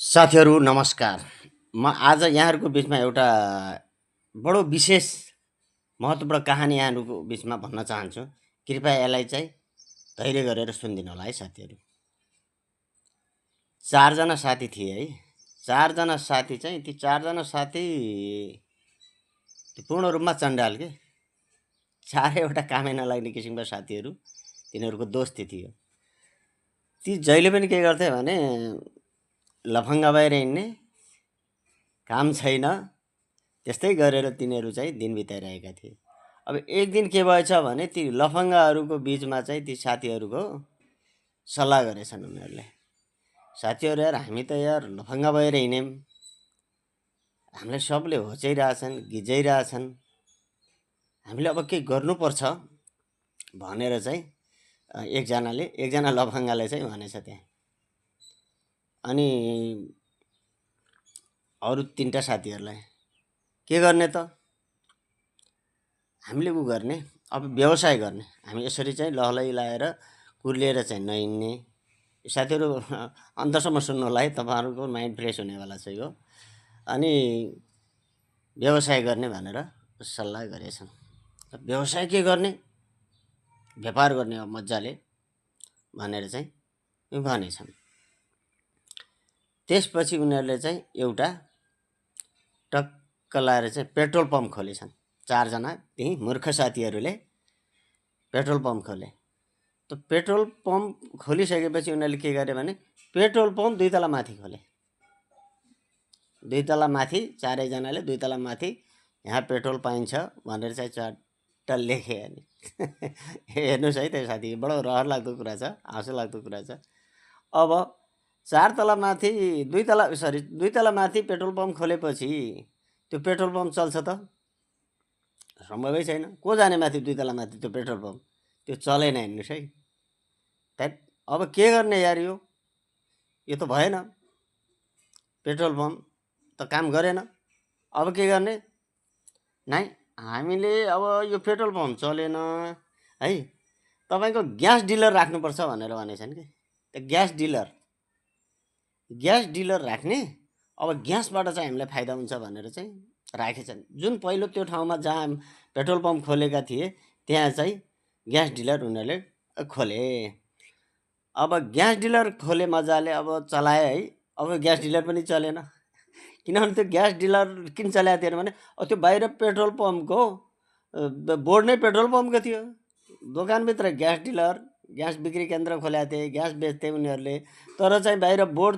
साथीहरू नमस्कार। म आज यहाँहरूको बिचमा एउटा बडो विशेष महत्त्वपूर्ण कहानी यहाँहरूको बिचमा भन्न चाहन्छु। कृपया यसलाई चाहिँ धैर्य गरेर सुनिदिनु होला है साथीहरू। 4 जना साथी थिए है। 4 जना साथी चाहिँ ती 4 जना साथी पूर्ण रूपमा चण्डाल के। चारैवटा कामै नलाग्ने किसिमका साथीहरू, तिनीहरूको दोस्ती थियो। ती जहिले पनि के गर्थे भने लफङ्गा भएर हिँड्ने, काम छैन, त्यस्तै गरेर तिनीहरू चाहिँ दिन बिताइरहेका थिए। अब एक दिन के भएछ भने ती लफङ्गाहरूको बिचमा चाहिँ ती साथीहरूको सल्लाह गरेछन् उनीहरूले। साथीहरू यार, हामी त यार लफङ्गा भएर हिँड्यौँ, हामीलाई सबले होच्याइरहेछन्, गिज्याइरहेछन्, हामीले अब केही गर्नुपर्छ भनेर चाहिँ एकजना लफङ्गाले चाहिँ भनेछ त्यहाँ। अनि अरू 3टा साथीहरूलाई के गर्ने त, हामीले उ गर्ने, अब व्यवसाय गर्ने, हामी यसरी चाहिँ लहलै लाएर कुर्लिएर चाहिँ नहिँड्ने। साथीहरू अन्तसम्म सुन्नु होला है, तपाईँहरूको माइन्ड फ्रेस हुनेवाला छ यो। अनि व्यवसाय गर्ने भनेर सल्लाह गरेछन्। व्यवसाय के गर्ने, व्यापार गर्ने अब मजाले भनेर चाहिँ भनेछन्। त्यसपछि उनीहरूले चाहिँ एउटा टक्क लाएर चाहिँ पेट्रोल पम्प खोलेछन्। 4 जना त्यही मूर्ख साथीहरूले पेट्रोल पम्प खोले। त पेट्रोल पम्प खोलिसकेपछि उनीहरूले के गरे भने पेट्रोल पम्प 2 तला माथि खोले। 2 तला माथि, चारैजनाले 2 तला माथि यहाँ पेट्रोल पाइन्छ भनेर चाहिँ चट्ट लेखे। अनि हेर्नुहोस् है, त्यो साथी बडो रहर लाग्दो कुरा छ, हाँसो लाग्दो कुरा छ। अब 4 तला माथि 2 तला माथि पेट्रोल पम्प खोलेपछि त्यो पेट्रोल पम्प चल्छ त? सम्भवै छैन। को जाने माथि 2 तला माथि त्यो पेट्रोल पम्प? त्यो चलेन। हेर्नुहोस् है, अब के गर्ने यार, यो त भएन। पेट्रोल पम्प त काम गरेन। अब के गर्ने? नाइ, हामीले अब यो पेट्रोल पम्प चलेन है, तपाईँको ग्यास डिलर राख्नुपर्छ भनेर भनेछन् कि। त्यो ग्यास डिलर राख्ने, अब ग्यासबाट चाहिँ हामीलाई फाइदा हुन्छ भनेर चाहिँ राखेछन्। जुन पहिलो त्यो ठाउँमा जहाँ पेट्रोल पम्प खोलेका थिए त्यहाँ चाहिँ ग्यास डिलर उनीहरूले खोले। अब ग्यास डिलर खोले मजाले, अब चलाए है। अब ग्यास डिलर पनि चलेन, किनभने त्यो ग्यास डिलर किन चलाएको थिएन भने त्यो बाहिर पेट्रोल पम्पको बोर्ड नै पेट्रोल पम्पको थियो। दोकानभित्र ग्यास डिलर, ग्यास बिक्री केन्द्र खोलेका थिए, ग्यास बेच्थे उनीहरूले, तर चाहिँ बाहिर बोर्ड